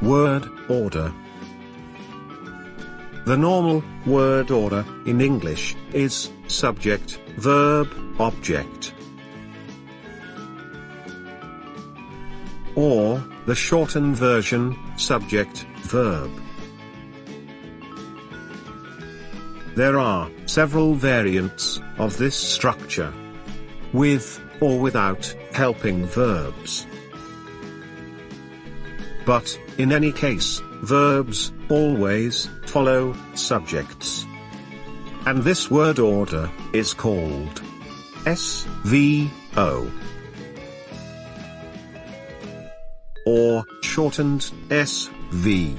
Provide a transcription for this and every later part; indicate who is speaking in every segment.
Speaker 1: word order. The normal word order in English is subject-verb-object. Or, the shortened version, subject-verb. There are several variants of this structure, with or without helping verbs. But, in any case, verbs always follow subjects. And this word order is called SVO, or shortened SV.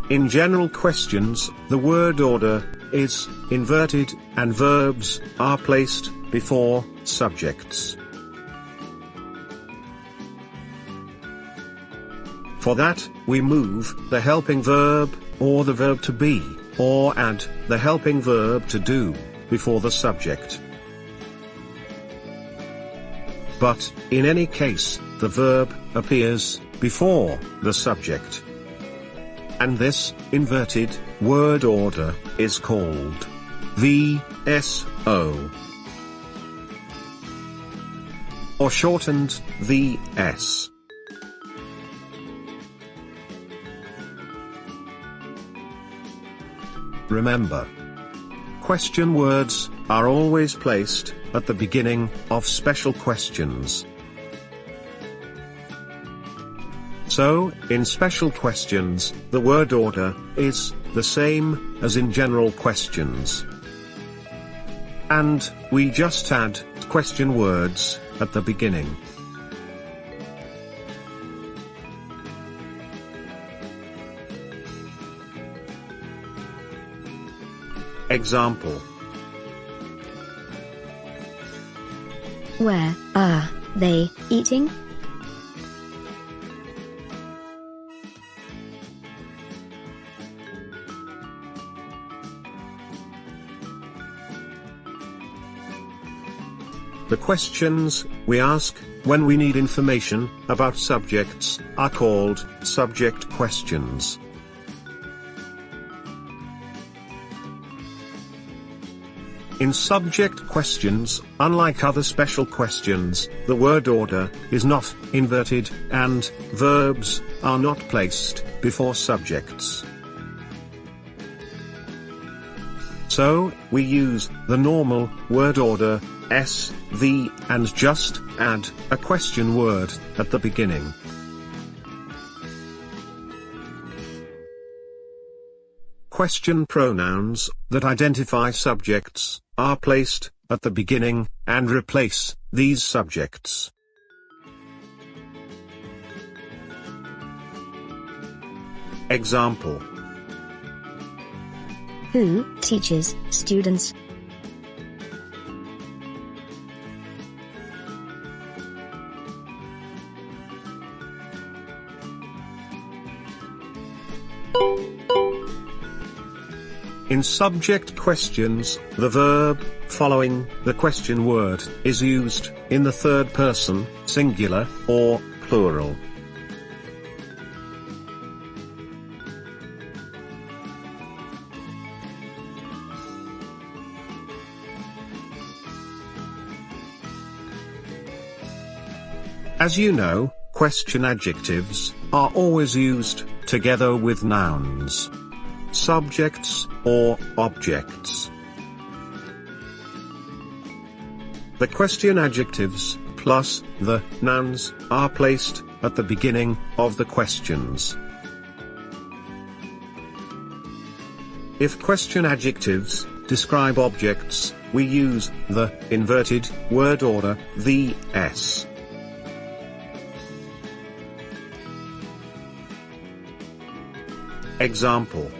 Speaker 1: In general questions, the word order is inverted and verbs are placed before subjects. For that, we move the helping verb, or the verb to be, or add the helping verb to do, before the subject. But, in any case, the verb appears before the subject. And this inverted word order is called VSO, or shortened VS. Remember, question words are always placed at the beginning of special questions. So, in special questions, the word order is the same as in general questions. And we just add question words at the beginning. Example:
Speaker 2: Where are they eating?
Speaker 1: The questions we ask when we need information about subjects are called subject questions. In subject questions, unlike other special questions, the word order is not inverted, and verbs are not placed before subjects. So, we use the normal word order SV and just add a question word at the beginning. Question pronouns that identify subjects are placed at the beginning and replace these subjects. Example:
Speaker 2: Who teaches students?
Speaker 1: In subject questions, the verb following the question word is used in the third person, singular, or plural. As you know, question adjectives are always used together with nouns, subjects, or objects. The question adjectives plus the nouns are placed at the beginning of the questions. If question adjectives describe objects, we use the inverted word order VS. Example: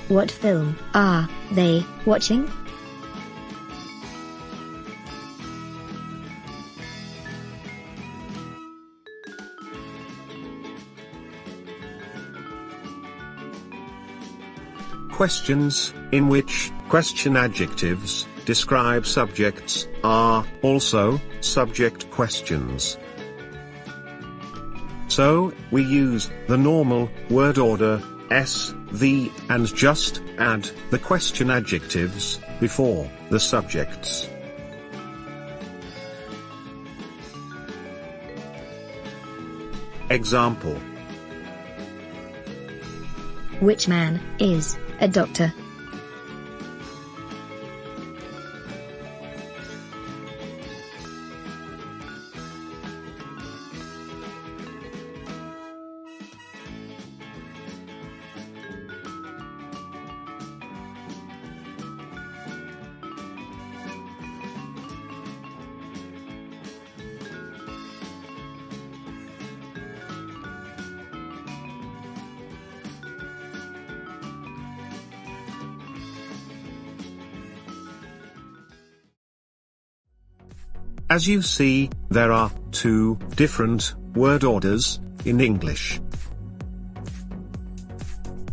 Speaker 2: What film are they watching?
Speaker 1: Questions in which question adjectives describe subjects are also subject questions. So, we use the normal word order s, the, and just add the question adjectives before the subjects. Example:
Speaker 2: Which man is a doctor?
Speaker 1: As you see, there are two different word orders in English.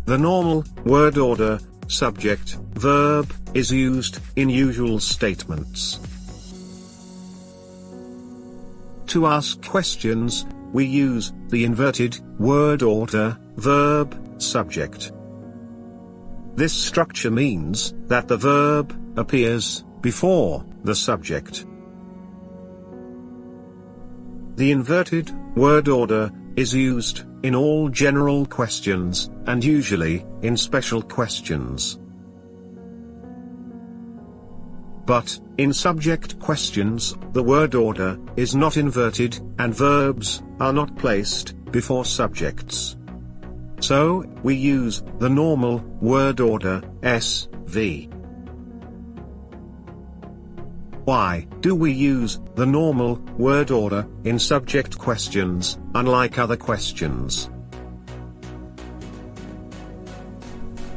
Speaker 1: The normal word order, subject, verb, is used in usual statements. To ask questions, we use the inverted word order, verb, subject. This structure means that the verb appears before the subject. The inverted word order is used in all general questions, and usually in special questions. But, in subject questions, the word order is not inverted, and verbs are not placed before subjects. So, we use the normal word order, s, v. Why do we use the normal word order in subject questions, unlike other questions?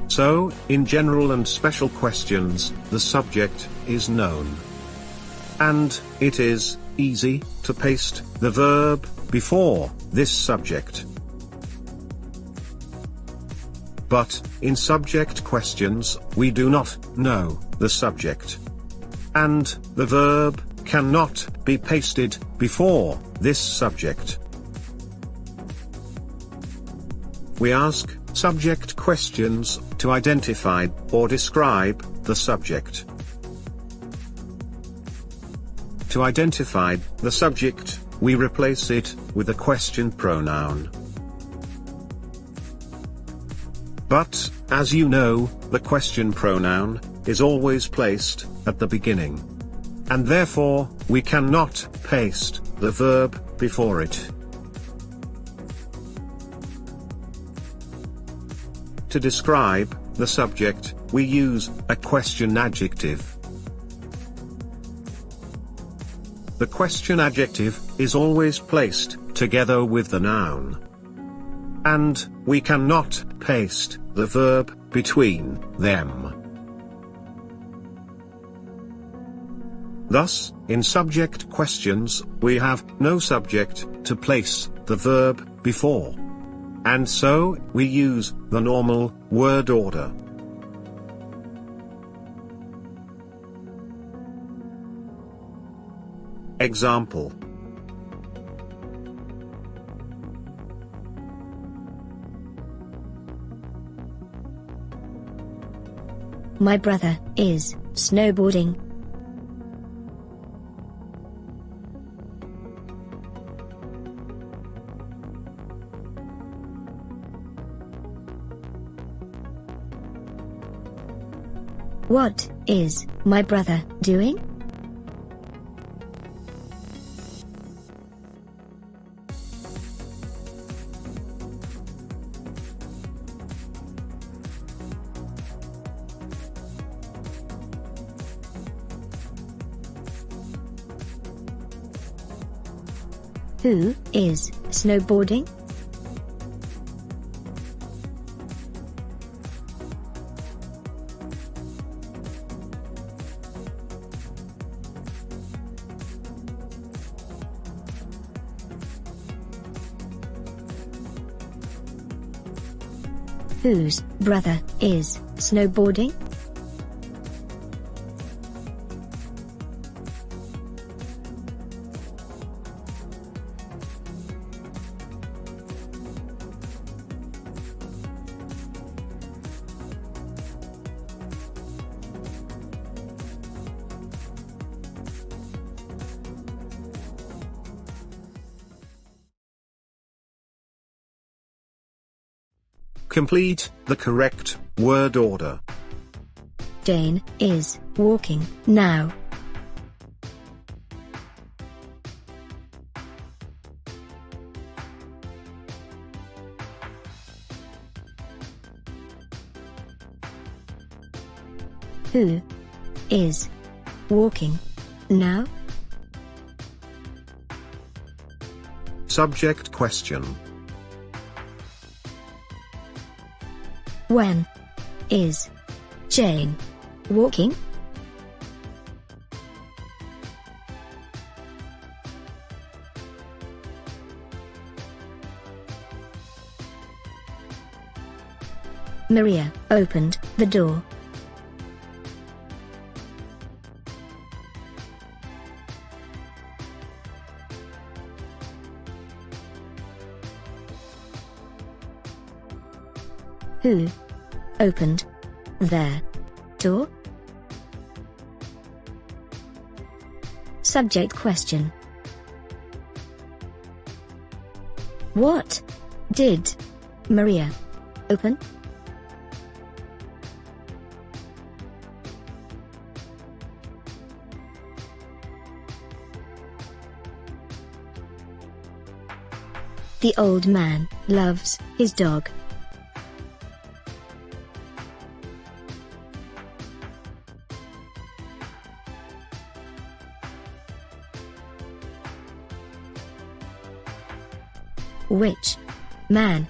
Speaker 1: So, in general and special questions, the subject is known. And it is easy to paste the verb before this subject. But, in subject questions, we do not know the subject. And the verb cannot be pasted before this subject. We ask subject questions to identify or describe the subject. To identify the subject, we replace it with a question pronoun. But, as you know, the question pronoun is always placed at the beginning. And therefore, we cannot paste the verb before it. To describe the subject, we use a question adjective. The question adjective is always placed together with the noun. And we cannot paste the verb between them. Thus, in subject questions, we have no subject to place the verb before. And so, we use the normal word order. Example:
Speaker 2: My brother is snowboarding. What is my brother doing? Who is snowboarding? Whose brother is snowboarding?
Speaker 1: Complete the correct word order.
Speaker 2: Jane is walking now. Who is walking now?
Speaker 1: Subject question.
Speaker 2: When is Jane walking? Maria opened the door. Who opened their door? Subject question. What did Maria open? The old man loves his dog. Which man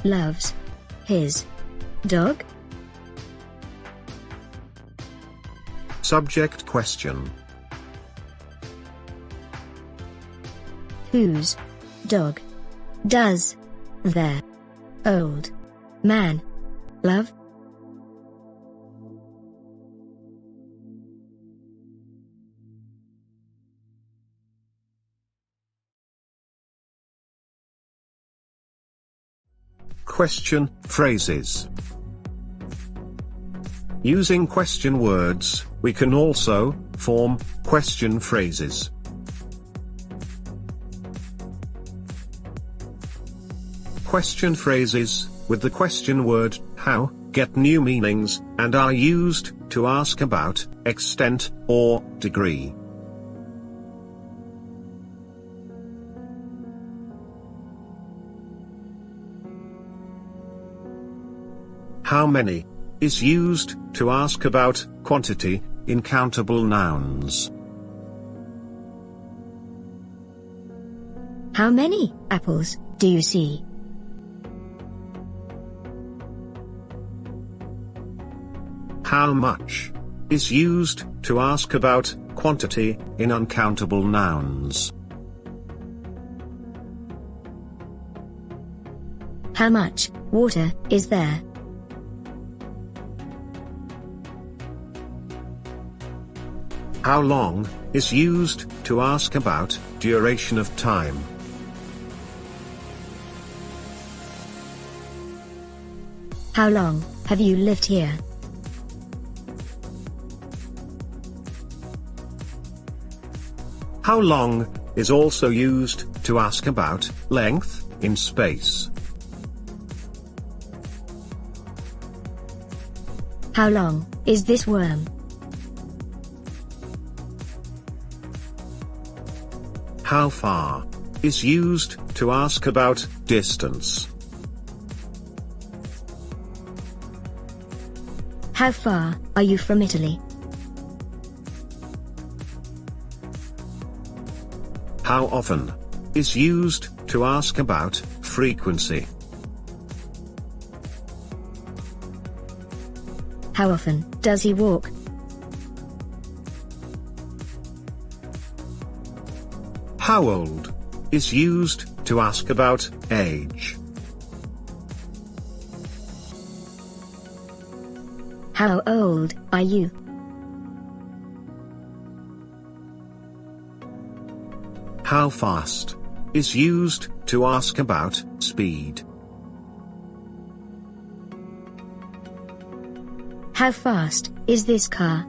Speaker 2: loves his dog?
Speaker 1: Subject question.
Speaker 2: Whose dog does their old man love?
Speaker 1: Question phrases. Using question words, we can also form question phrases. Question phrases, with the question word how, get new meanings, and are used to ask about extent or degree. How many is used to ask about quantity in countable nouns.
Speaker 2: How many apples do you see?
Speaker 1: How much is used to ask about quantity in uncountable nouns.
Speaker 2: How much water is there?
Speaker 1: How long is used to ask about duration of time.
Speaker 2: How long have you lived here?
Speaker 1: How long is also used to ask about length in space.
Speaker 2: How long is this worm?
Speaker 1: How far is used to ask about distance.
Speaker 2: How far are you from Italy?
Speaker 1: How often is used to ask about frequency.
Speaker 2: How often does he walk?
Speaker 1: How old is used to ask about age.
Speaker 2: How old are you?
Speaker 1: How fast is used to ask about speed.
Speaker 2: How fast is this car?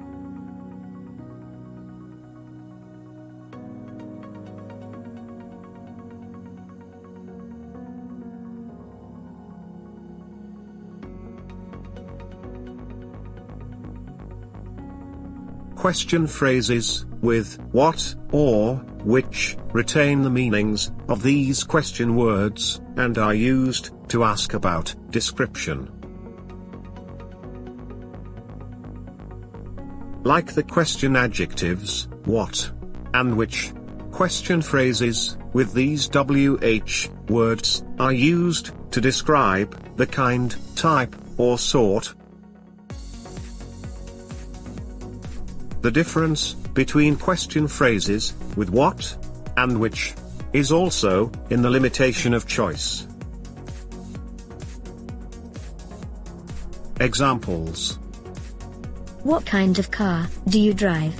Speaker 1: Question phrases with what or which retain the meanings of these question words and are used to ask about description. Like the question adjectives, what and which, question phrases with these WH words are used to describe the kind, type, or sort. The difference between question phrases with what and which is also in the limitation of choice. Examples:
Speaker 2: What kind of car do you drive?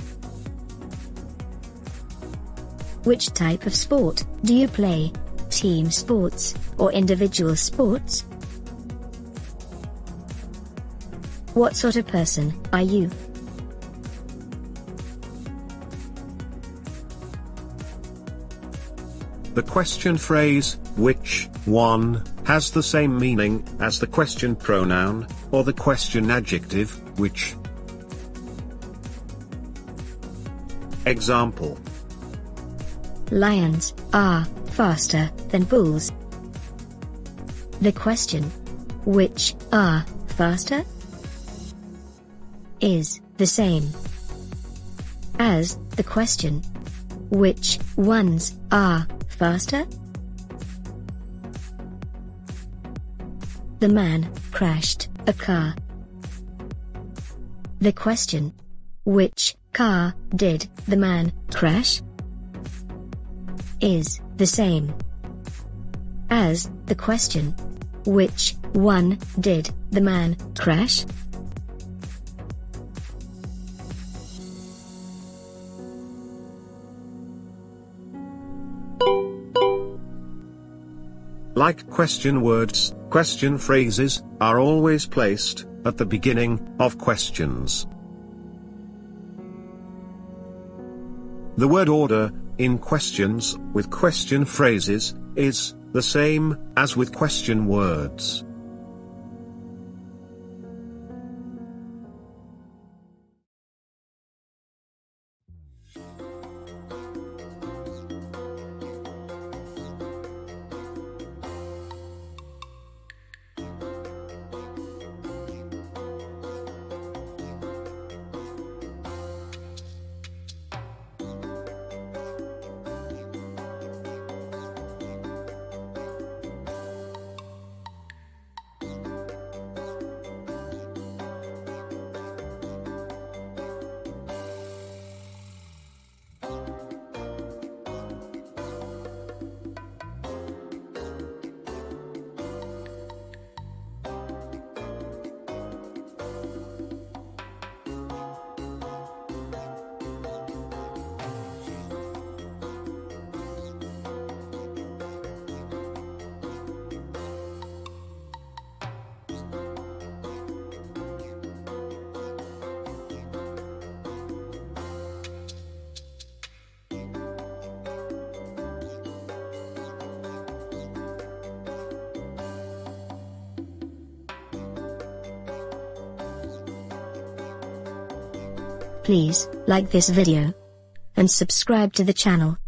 Speaker 2: Which type of sport do you play? Team sports or individual sports? What sort of person are you?
Speaker 1: The question phrase, which one, has the same meaning as the question pronoun, or the question adjective, which. Example:
Speaker 2: Lions are faster than bulls. The question, which are faster, is the same as the question, which ones are faster? The man crashed a car. The question, which car did the man crash, is the same as the question, which one did the man crash?
Speaker 1: Like question words, question phrases are always placed at the beginning of questions. The word order in questions with question phrases is the same as with question words.
Speaker 2: Please like this video and subscribe to the channel.